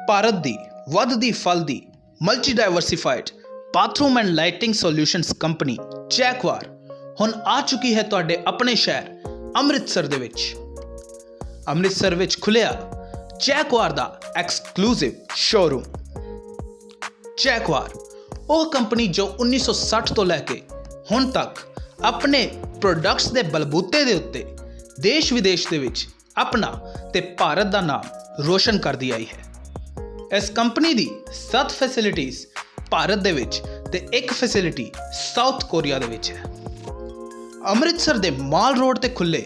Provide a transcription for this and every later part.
ਭਾਰਤ ਦੀ ਵੱਧਦੀ ਫਲਦੀ multi diversified bathroom and lighting solutions company Jaquar ਹੁਣ ਆ ਚੁੱਕੀ ਹੈ ਤੁਹਾਡੇ ਆਪਣੇ ਸ਼ਹਿਰ ਅੰਮ੍ਰਿਤਸਰ ਦੇ ਵਿੱਚ। ਅੰਮ੍ਰਿਤਸਰ ਵਿੱਚ ਖੁੱਲਿਆ ਜੈਕਵਾਰ ਦਾ ਐਕਸਕਲੂਸਿਵ ਸ਼ੋਰੂਮ। ਜੈਕਵਾਰ ਉਹ ਕੰਪਨੀ ਜੋ 1960 ਤੋਂ ਲੈ ਕੇ ਹੁਣ ਤੱਕ ਆਪਣੇ ਪ੍ਰੋਡਕਟਸ ਦੇ ਬਲਬੂਤੇ ਦੇ ਉੱਤੇ ਦੇਸ਼ ਵਿਦੇਸ਼ ਦੇ ਵਿੱਚ ਆਪਣਾ ਤੇ ਭਾਰਤ ਦਾ ਨਾਮ ਰੋਸ਼ਨ ਕਰਦੀ ਆਈ ਹੈ। ਇਸ ਕੰਪਨੀ ਦੀ 7 ਫੈਸਿਲਿਟੀਜ਼ ਭਾਰਤ ਦੇ ਵਿੱਚ ਤੇ ਇੱਕ ਫੈਸਿਲਿਟੀ ਸਾਊਥ ਕੋਰੀਆ ਦੇ ਵਿੱਚ ਹੈ। ਅੰਮ੍ਰਿਤਸਰ ਦੇ ਮਾਲ ਰੋਡ ਤੇ ਖੁੱਲੇ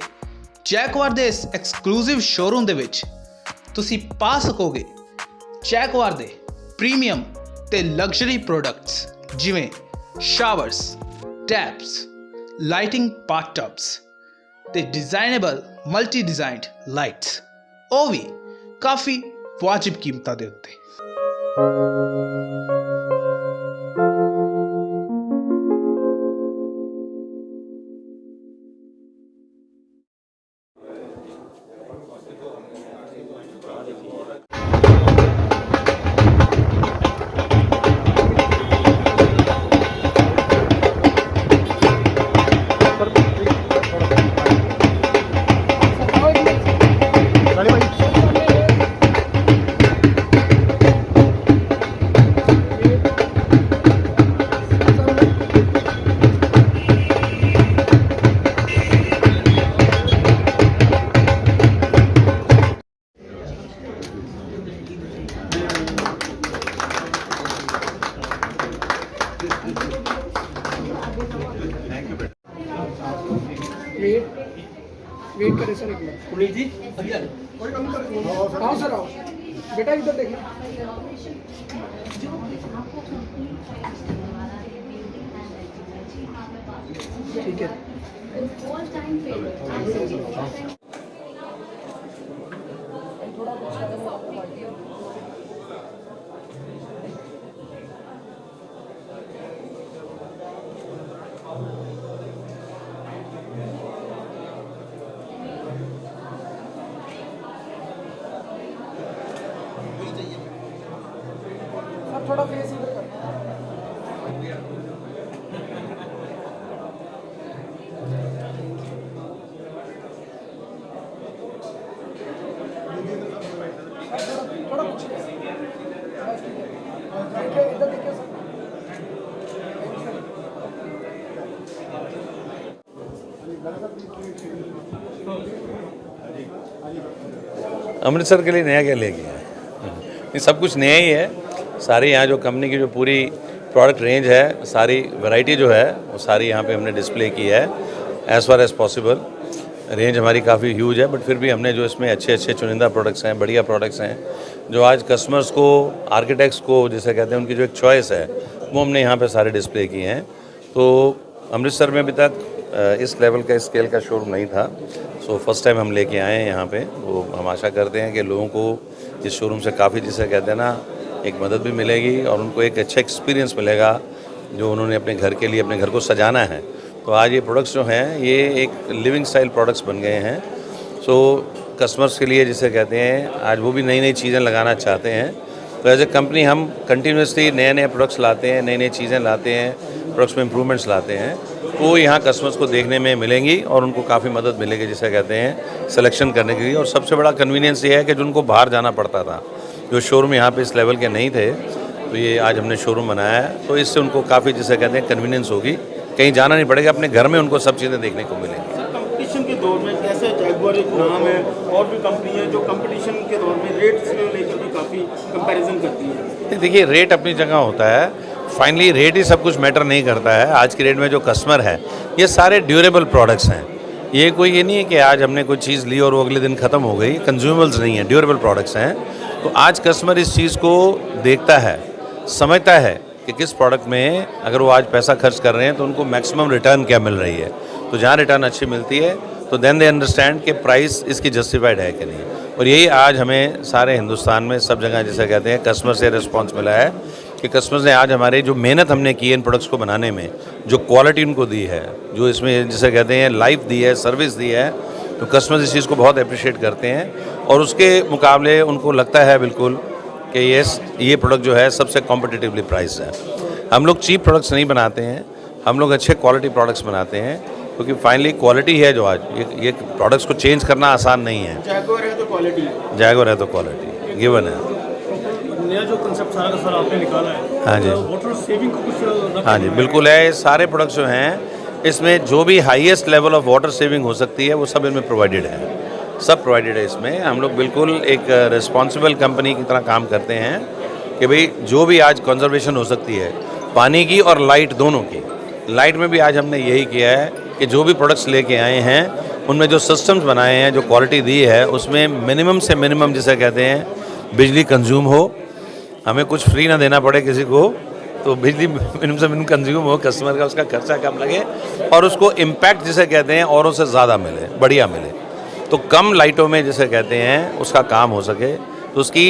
ਜੈਕਵਾਰ ਦੇ ਇਸ ਐਕਸਕਲੂਸਿਵ ਸ਼ੋਰੂਮ ਦੇ ਵਿੱਚ ਤੁਸੀਂ ਪਾ ਸਕੋਗੇ ਜੈਕਵਾਰ ਦੇ ਪ੍ਰੀਮੀਅਮ ਤੇ ਲਗਜ਼ਰੀ ਪ੍ਰੋਡਕਟਸ ਜਿਵੇਂ ਸ਼ਾਵਰਸ, ਟੈਪਸ, ਲਾਈਟਿੰਗ ਬਾਥਟਬਸ ਤੇ ਡਿਜ਼ਾਈਨੇਬਲ ਮਲਟੀ ਡਿਜ਼ਾਈਨਡ ਲਾਈਟਸ, ਉਹ ਵੀ ਕਾਫੀ ਵਾਜਿਬ ਕੀਮਤਾਂ ਦੇ ਉੱਤੇ। वेट करें सर एक मिनट। पुनीत जी आओ सर, आओ बेटा इधर देखिए। ठीक है थोड़ा फेस इधर कर। थोड़ा कुछ इधर देखिए सर। अमृतसर के लिए नया क्या लेके आए? ये सब कुछ नया ही है। सारी यहाँ जो कंपनी की जो पूरी प्रोडक्ट रेंज है, सारी वैरायटी जो है वो सारी यहाँ पे हमने डिस्प्ले की है as far as possible. Range हमारी काफ़ी ह्यूज है, बट फिर भी हमने जो इसमें अच्छे अच्छे चुनिंदा प्रोडक्ट्स हैं, बढ़िया प्रोडक्ट्स हैं जो आज कस्टमर्स को, आर्किटेक्ट्स को जिसे कहते हैं उनकी जो एक चॉइस है वो हमने यहाँ पे सारे डिस्प्ले किए हैं। तो अमृतसर में अभी तक इस लेवल का, स्केल का शोरूम नहीं था। सो फर्स्ट टाइम हम लेके आए हैं यहाँ पे। तो हम आशा करते हैं कि लोगों को इस शोरूम से काफ़ी, जिसे कहते हैं ना, एक मदद भी मिलेगी और उनको एक अच्छा एक्सपीरियंस मिलेगा जो उन्होंने अपने घर के लिए, अपने घर को सजाना है। तो आज ये प्रोडक्ट्स जो हैं ये एक लिविंग स्टाइल प्रोडक्ट्स बन गए हैं। सो कस्टमर्स के लिए, जिसे कहते हैं, आज वो भी नई नई चीज़ें लगाना चाहते हैं। तो एज ए कंपनी हम कंटिन्यूसली नए नए प्रोडक्ट्स लाते हैं, नई नई चीज़ें लाते हैं, प्रोडक्ट्स में इम्प्रूवमेंट्स लाते हैं। वो यहाँ कस्टमर्स को देखने में मिलेंगी और उनको काफ़ी मदद मिलेगी, जिसे कहते हैं, सिलेक्शन करने के लिए। और सबसे बड़ा कन्वीनियंस ये है कि जो उनको बाहर जाना पड़ता था, जो शोरूम यहाँ पे इस लेवल के नहीं थे, तो ये आज हमने शोरूम बनाया है। तो इससे उनको काफ़ी, जिसे कहते हैं, कन्वीनियंस होगी, कहीं जाना नहीं पड़ेगा, अपने घर में उनको सब चीज़ें देखने को मिलेंगी। कंपटीशन के दौर में कैसे जैगुआर एक नाम है, और भी कंपनी है जो कंपटीशन के दौर में रेट से लेकर भी काफ़ी कंपैरिजन करती है। देखिए, रेट अपनी जगह होता है, फाइनली रेट ही सब कुछ मैटर नहीं करता है। आज की रेट में जो कस्टमर है, ये सारे ड्यूरेबल प्रोडक्ट्स हैं। ये कोई ये नहीं है कि आज हमने कोई चीज़ ली और वो अगले दिन ख़त्म हो गई। कंज्यूमेबल्स नहीं है, ड्यूरेबल प्रोडक्ट्स हैं। तो आज कस्टमर इस चीज़ को देखता है, समझता है कि किस प्रोडक्ट में अगर वो आज पैसा खर्च कर रहे हैं तो उनको मैक्सिमम रिटर्न क्या मिल रही है। तो जहाँ रिटर्न अच्छी मिलती है तो देन दे अंडरस्टैंड कि प्राइस इसकी जस्टिफाइड है कि नहीं। और यही आज हमें सारे हिंदुस्तान में सब जगह, जिसे कहते हैं, कस्टमर से रिस्पॉन्स मिला है कि कस्टमर्स ने आज हमारे जो मेहनत हमने की है इन प्रोडक्ट्स को बनाने में, जो क्वालिटी उनको दी है, जो इसमें जिसे कहते हैं लाइफ दी है, सर्विस दी है, तो कस्टमर्स इस चीज़ को बहुत अप्रिशिएट करते हैं। और उसके मुकाबले उनको लगता है बिल्कुल कि ये प्रोडक्ट जो है सबसे कॉम्पिटिटिवली प्राइस है। हम लोग चीप प्रोडक्ट्स नहीं बनाते हैं, हम लोग अच्छे क्वालिटी प्रोडक्ट्स बनाते हैं, क्योंकि फाइनली क्वालिटी है जो आज ये प्रोडक्ट्स को चेंज करना आसान नहीं है। जैगुआर है तो क्वालिटी, जैगुआर है तो क्वालिटी गिवन है। नया जो कंसेप्ट सारा का सारा आपने निकाला है, हाँ जी, वाटर सेविंग को कुछ हाँ जी बिल्कुल है। ये सारे प्रोडक्ट्स जो हैं इसमें जो भी highest level of water saving हो सकती है वो सब इनमें प्रोवाइडेड है, सब प्रोवाइडेड है इसमें। हम लोग बिल्कुल एक रिस्पॉन्सिबल कंपनी की तरह काम करते हैं कि भाई जो भी आज कंजर्वेशन हो सकती है पानी की और लाइट दोनों की, लाइट में भी आज हमने यही किया है कि जो भी प्रोडक्ट्स लेके आए हैं उनमें जो सिस्टम्स बनाए हैं, जो क्वालिटी दी है, उसमें मिनिमम से मिनिमम जिसे कहते हैं बिजली कंज्यूम हो, हमें कुछ फ्री ना देना पड़े किसी को, तो बिजली मिनिमम से मिनिमम कंज्यूम हो, कस्टमर का उसका खर्चा कम लगे और उसको इम्पैक्ट जिसे कहते हैं औरों से ज़्यादा मिले, बढ़िया मिले। तो कम लाइटों में जिसे कहते हैं उसका काम हो सके, तो उसकी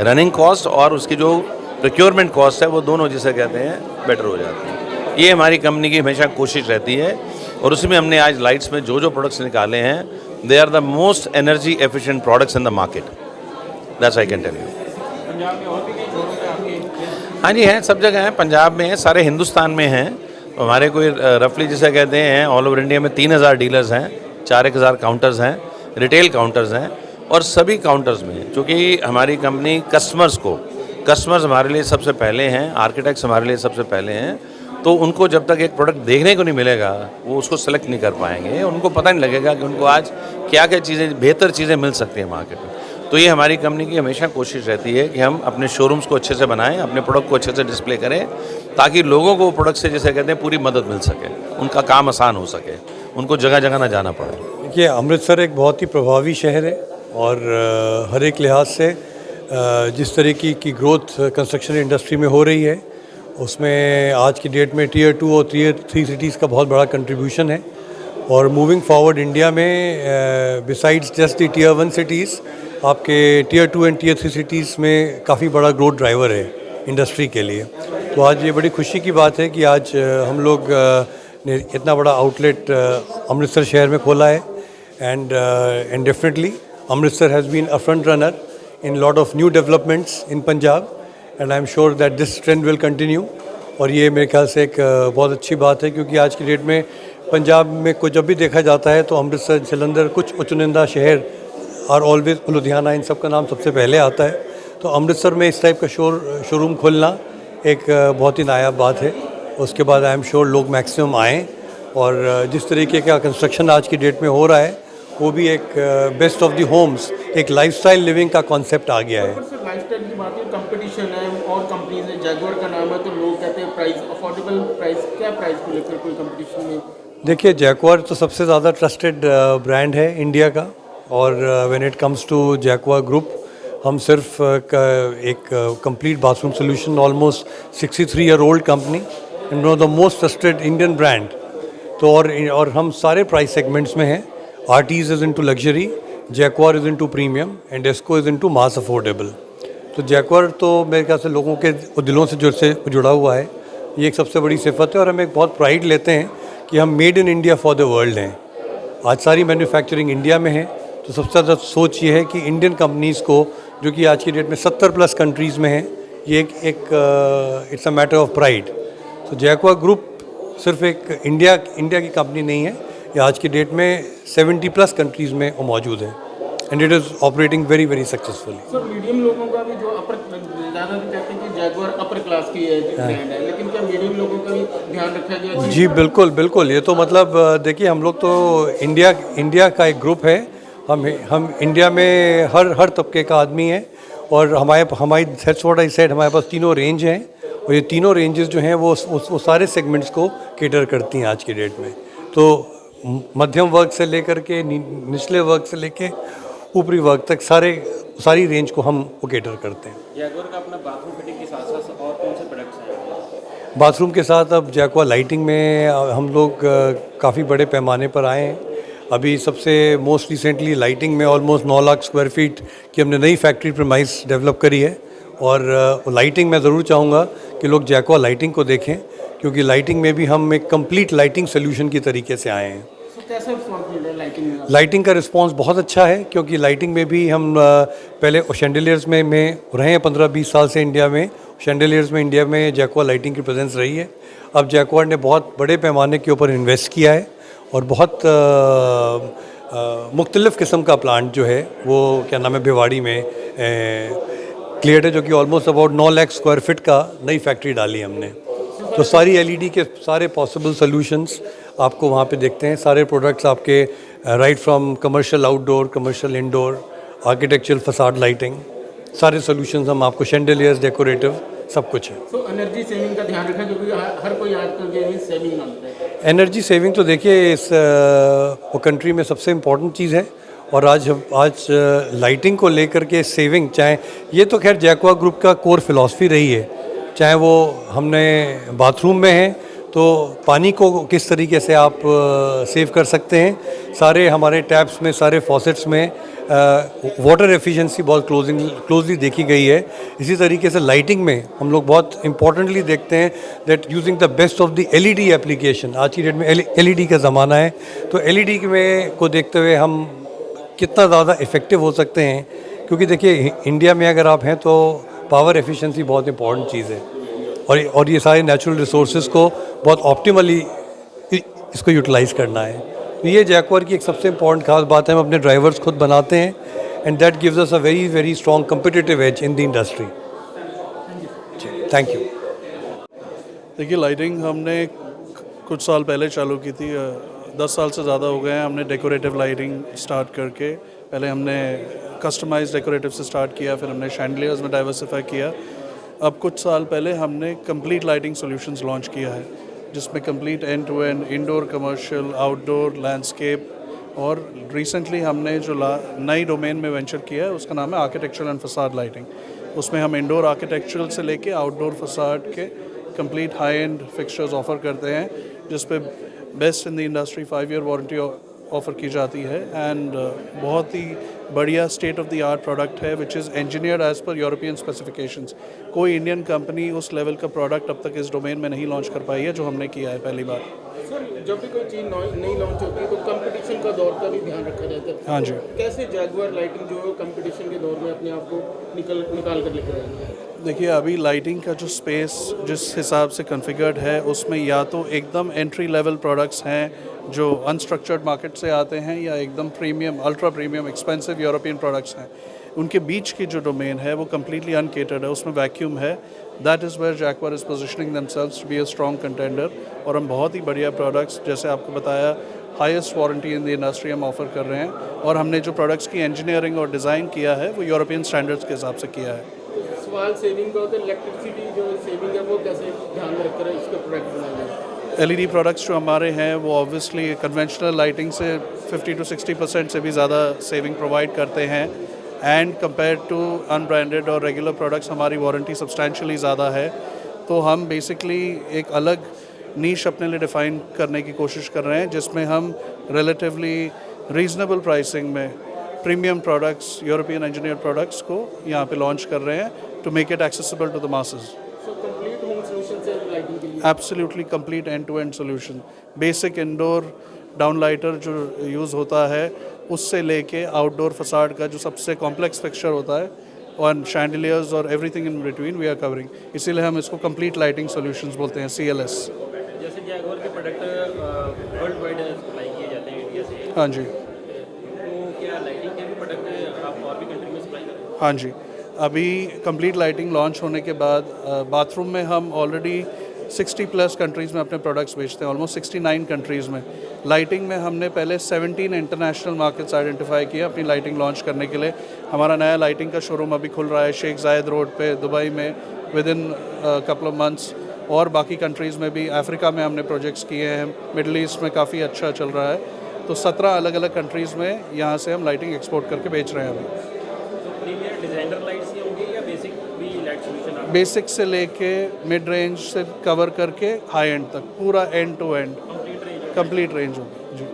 रनिंग कॉस्ट और उसकी जो प्रोक्योरमेंट कॉस्ट है वो दोनों जिसे कहते हैं बेटर हो जाती है। ये हमारी कंपनी की हमेशा कोशिश रहती है और उसी में हमने आज लाइट्स में जो प्रोडक्ट्स निकाले हैं, they are the most energy efficient products in the market, that's I can tell you. हाँ जी हैं, सब जगह हैं, पंजाब में है, सारे हिंदुस्तान में हैं। हमारे कोई रफली जिसे कहते हैं ऑल ओवर इंडिया में 3000 डीलर्स हैं, 4000 काउंटर्स हैं, रिटेल काउंटर्स हैं, और सभी काउंटर्स में चूँकि हमारी कंपनी कस्टमर्स हमारे लिए सबसे पहले हैं, आर्किटेक्ट्स हमारे लिए सबसे पहले हैं, तो उनको जब तक एक प्रोडक्ट देखने को नहीं मिलेगा वो उसको सेलेक्ट नहीं कर पाएंगे, उनको पता नहीं लगेगा कि उनको आज क्या क्या चीज़ें, बेहतर चीज़ें मिल सकती हैं मार्केट में। तो ये हमारी कंपनी की हमेशा कोशिश रहती है कि हम अपने शोरूम्स को अच्छे से बनाएं, अपने प्रोडक्ट को अच्छे से डिस्प्ले करें, ताकि लोगों को वो प्रोडक्ट से जिसे कहते हैं पूरी मदद मिल सके, उनका काम आसान हो सके, उनको जगह जगह ना जाना पड़े। देखिए, अमृतसर एक बहुत ही प्रभावी शहर है और हर एक लिहाज से जिस तरीके की ग्रोथ कंस्ट्रक्शन इंडस्ट्री में हो रही है उसमें आज की डेट में टीयर 2 और टीयर 3 सिटीज़ का बहुत बड़ा कंट्रीब्यूशन है। और मूविंग फॉरवर्ड इंडिया में besides just the tier 1 cities, आपके टीयर 2 एंड टीयर 3 सिटीज़ में काफ़ी बड़ा ग्रोथ ड्राइवर है इंडस्ट्री के लिए। तो आज ये बड़ी खुशी की बात है कि आज हम लोग ने इतना बड़ा आउटलेट अमृतसर शहर में खोला है। And definitely Amritsar has been a front runner in lot of new developments in Punjab and I am sure that this trend will continue। और ये मेरे ख्याल से एक बहुत अच्छी बात है, क्योंकि आज की डेट में पंजाब में को जब भी देखा जाता है तो अमृतसर, जलंधर, कुछ चुनिंदा शहर और ऑलवेज लुधियाना, इन सब का नाम सबसे पहले आता है। तो अमृतसर में इस टाइप का शोरूम खोलना एक बहुत ही नायाब बात है। उसके बाद आई एम श्योर लोग मैक्सिमम आएँ और जिस तरीके का कंस्ट्रक्शन आज की डेट में हो रहा है वो भी एक बेस्ट ऑफ द होम्स, एक लाइफस्टाइल लिविंग का कॉन्सेप्ट आ गया है। सिर्फ लाइफस्टाइल की बात है, कंपटीशन है और कंपनीज है, जैगुआर का नाम है तो लोग कहते हैं प्राइस, अफोर्डेबल प्राइस, क्या प्राइस को लेकर कोई कंपटीशन में? देखिए, जैगुआर तो सबसे ज़्यादा ट्रस्टेड ब्रांड है इंडिया का, और when it comes to Jaquar group हम सिर्फ एक complete bathroom solution, almost 63 year old company and know the most trusted Indian brand. तो और हम सारे प्राइस सेगमेंट्स में हैं। Artize is into luxury, Jaquar is into premium and Essco is into mass affordable. तो जैगुआर तो मेरे ख्याल से लोगों के दिलों से जुड़ा हुआ है, ये एक सबसे बड़ी सिफत है। और हम एक बहुत प्राइड लेते हैं कि हम made in India for the world हैं। आज सारी मैन्युफैक्चरिंग इंडिया में है, तो सबसे ज़्यादा सोच ये है कि इंडियन कंपनीज़ को, जो कि आज की डेट में 70+ कंट्रीज़ में है, ये एक it's a matter of pride. तो जैगुआर ग्रुप सिर्फ एक इंडिया की कंपनी नहीं है, ये आज की डेट में 70+ कंट्रीज़ में वो मौजूद है and it is operating very very successfully. Sir, medium लोगों का भी जो अपर, ज़्यादा भी कहते हैं कि जैगुआर अपर क्लास की है ब्रांड है, लेकिन क्या मीडियम लोगों का भी ध्यान रखा गया? जी बिल्कुल। ये तो मतलब देखिए, हम लोग तो इंडिया का एक ग्रुप है। हम इंडिया में हर तबके का आदमी है और हमारी दैट्स व्हाट आई सेड, हमारे पास तीनों रेंज हैं और ये तीनों रेंजेस जो हैं वो सारे सेगमेंट्स को केटर करती हैं आज की डेट में। तो मध्यम वर्ग से लेकर के निचले वर्ग से लेके ऊपरी वर्ग तक सारी रेंज को हम केटर करते हैं। जैगुआर का अपना बाथरूम फिटिंग के साथ साथ और कौन से प्रोडक्ट्स हैं? बाथरूम के साथ अब जैगुआर लाइटिंग में हम लोग काफ़ी बड़े पैमाने पर आए हैं। अभी सबसे मोस्ट रिसेंटली लाइटिंग में ऑलमोस्ट 9 लाख स्क्वायर फीट की हमने नई फैक्ट्री प्रीमाइस डेवलप करी है। और लाइटिंग में ज़रूर चाहूँगा कि लोग जैगुआर लाइटिंग को देखें, क्योंकि लाइटिंग में भी हम एक कंप्लीट लाइटिंग सोल्यूशन की तरीके से आए हैं। कैसे रिस्पॉन्स मिल रहा है लाइटिंग में? लाइटिंग का रिस्पांस बहुत अच्छा है, क्योंकि लाइटिंग में भी हम पहले शैंडिलियर्स में रहे हैं 15-20 साल से इंडिया में। शैंडिलियर्स में इंडिया में जैक्वार लाइटिंग की प्रेजेंस रही है। अब जैक्वार ने बहुत बड़े पैमाने के ऊपर इन्वेस्ट किया है और बहुत मुख्तलिफ़ किस्म का प्लांट जो है वो क्या नाम है भिवाड़ी में क्लियर है, जो कि almost about 9 lakh square feet का नई फैक्ट्री डाली हमने। तो सारी एलईडी के सारे पॉसिबल सॉल्यूशंस आपको वहाँ पे देखते हैं। सारे प्रोडक्ट्स आपके right from commercial outdoor, commercial indoor, architectural facade lighting, सारे सॉल्यूशंस हम आपको, शैंडिलियर्स, डेकोरेटिव, सब कुछ है। तो एनर्जी सेविंग का ध्यान रखें, क्योंकि हर कोई आजकल गेमिंग सेविंग मांगता है। एनर्जी सेविंग तो देखिए इस वो कंट्री में सबसे इम्पोर्टेंट चीज़ है, और आज लाइटिंग को लेकर के सेविंग, चाहे ये तो खैर जैक्वार ग्रुप का कोर फिलॉसफी रही है, चाहे वो हमने बाथरूम में है तो पानी को किस तरीके से आप सेव कर सकते हैं, सारे हमारे टैप्स में, सारे फॉसेट्स में वाटर एफिशिएंसी बहुत क्लोजली देखी गई है। इसी तरीके से लाइटिंग में हम लोग बहुत इम्पोर्टेंटली देखते हैं that using the best of the LED application. आज की डेट में एलईडी का ज़माना है, तो एलईडी में को देखते हुए हम कितना ज़्यादा इफ़ेक्टिव हो सकते हैं, क्योंकि देखिए इंडिया में अगर आप हैं तो पावर एफिशिएंसी बहुत इंपॉर्टेंट चीज़ है, और ये सारे नेचुरल रिसोर्सेज को बहुत ऑप्टिमली इसको यूटिलाइज़ करना है। तो ये जैक्वार की एक सबसे इम्पॉर्टेंट खास बात है, हम अपने ड्राइवर्स खुद बनाते हैं, and that gives us a very very strong competitive edge in the industry. Thank you. देखिए, लाइटिंग हमने कुछ साल पहले चालू की थी, 10 साल से ज़्यादा हो गए हैं हमने डेकोरेटिव लाइटिंग स्टार्ट करके। पहले हमने कस्टमाइज डेकोरेटिव से स्टार्ट किया, फिर हमने शैंडिलियर्स में डाइवर्सिफाई किया। अब कुछ साल पहले हमने कंप्लीट लाइटिंग सॉल्यूशंस लॉन्च किया है, जिसमें complete end to end indoor, commercial, outdoor, landscape, और रिसेंटली हमने जो नई डोमेन में वेंचर किया है उसका नाम है आर्किटेक्चरल एंड फसाड लाइटिंग। उसमें हम इंडोर आर्किटेक्चरल से लेके आउटडोर फसाड के complete high end fixtures offer करते हैं, जिस पे best in the industry 5 year warranty offer की जाती है, एंड बहुत ही बढ़िया state of the art product है, which is engineered as per European specifications. कोई इंडियन कंपनी उस लेवल का प्रोडक्ट अब तक इस डोमेन में नहीं लॉन्च कर पाई है जो हमने किया है पहली बार। सर, जब भी कोई चीज़ नई लॉन्च होती है तो कंपटीशन का दौर का भी ध्यान रखा जाता है। हाँ जी। कैसे जैगुआर लाइटिंग जो है कंपटीशन के दौर में अपने आप को निकाल कर लेकर आई है? देखिए, अभी लाइटिंग का जो स्पेस जिस हिसाब से कॉन्फ़िगर्ड है, उसमें या तो एकदम एंट्री लेवल प्रोडक्ट्स हैं जो अनस्ट्रक्चर्ड मार्केट से आते हैं, या एकदम premium, ultra premium, expensive European products हैं। उनके बीच की जो डोमेन है वो कम्प्लीटली अनकेटर्ड है, उसमें वैक्यूम है। That is where Jaquar is positioning themselves to be a strong contender, और हम बहुत ही बढ़िया प्रोडक्ट्स, जैसे आपको बताया, highest warranty in the industry हम ऑफ़र कर रहे हैं, और हमने जो प्रोडक्ट्स की इंजीनियरिंग और डिज़ाइन किया है वो यूरोपियन स्टैंडर्ड्स के हिसाब से किया है। सवाल सेविंग का होता है, इलेक्ट्रिसिटी जो सेविंग है वो कैसे ध्यान में रखकर इसके प्रोडक्ट बनाए हैं? एलईडी प्रोडक्ट्स जो हमारे हैं वो ऑब्वियसली कन्वेंशनल लाइटिंग से 50 to 60% से भी ज़्यादा सेविंग प्रोवाइड करते हैं, एंड कंपेयर टू अनब्रांडेड और रेगुलर प्रोडक्ट्स हमारी वारंटी सब्सटैंशियली ज़्यादा है। तो हम बेसिकली एक अलग नीश अपने लिए डिफ़ाइन करने की कोशिश कर रहे हैं, जिसमें हम रिलेटिवली रीज़नेबल प्राइसिंग में premium products, European engineer products को यहाँ पे लॉन्च कर रहे हैं to make it accessible to the masses. Absolutely complete end to end solution. Basic indoor downlighter जो यूज़ होता है उससे लेके आउटडोर फसाड का जो सबसे कॉम्प्लेक्स फिक्सचर होता है, और शैंडिलियर्स और everything in between we are covering. इसीलिए हम इसको कंप्लीट लाइटिंग सॉल्यूशंस बोलते हैं, CLS। जैसे जैगुआर के प्रोडक्ट वर्ल्ड वाइड सप्लाई किए जाते हैं इंडिया से। हाँ जी। तो क्या लाइटिंग के भी प्रोडक्ट आप और भी कंट्री में सप्लाई करते हैं? हाँ जी। अभी कंप्लीट लाइटिंग लॉन्च होने के बाद बाथरूम में हम ऑलरेडी 60+ कंट्रीज़ में अपने प्रोडक्ट्स बेचते हैं, ऑलमोस्ट 69 कंट्रीज़ में। लाइटिंग में हमने पहले 17 इंटरनेशनल मार्केट्स आइडेंटिफाई किए अपनी लाइटिंग लॉन्च करने के लिए। हमारा नया लाइटिंग का शोरूम अभी खुल रहा है शेख जायद रोड पे दुबई में with in couple of months, और बाकी कंट्रीज़ में भी। अफ्रीका में हमने प्रोजेक्ट्स किए हैं, मिडल ईस्ट में काफ़ी अच्छा चल रहा है। तो 17 अलग अलग कंट्रीज़ में यहाँ से हम लाइटिंग एक्सपोर्ट करके बेच रहे हैं अभी। प्रीमियर डिज़ाइनर लाइट्स ही होंगी या बेसिक भी लाइट सॉल्यूशन? बेसिक से लेके मिड रेंज से कवर करके हाई एंड तक, पूरा end to end complete range होगी जी।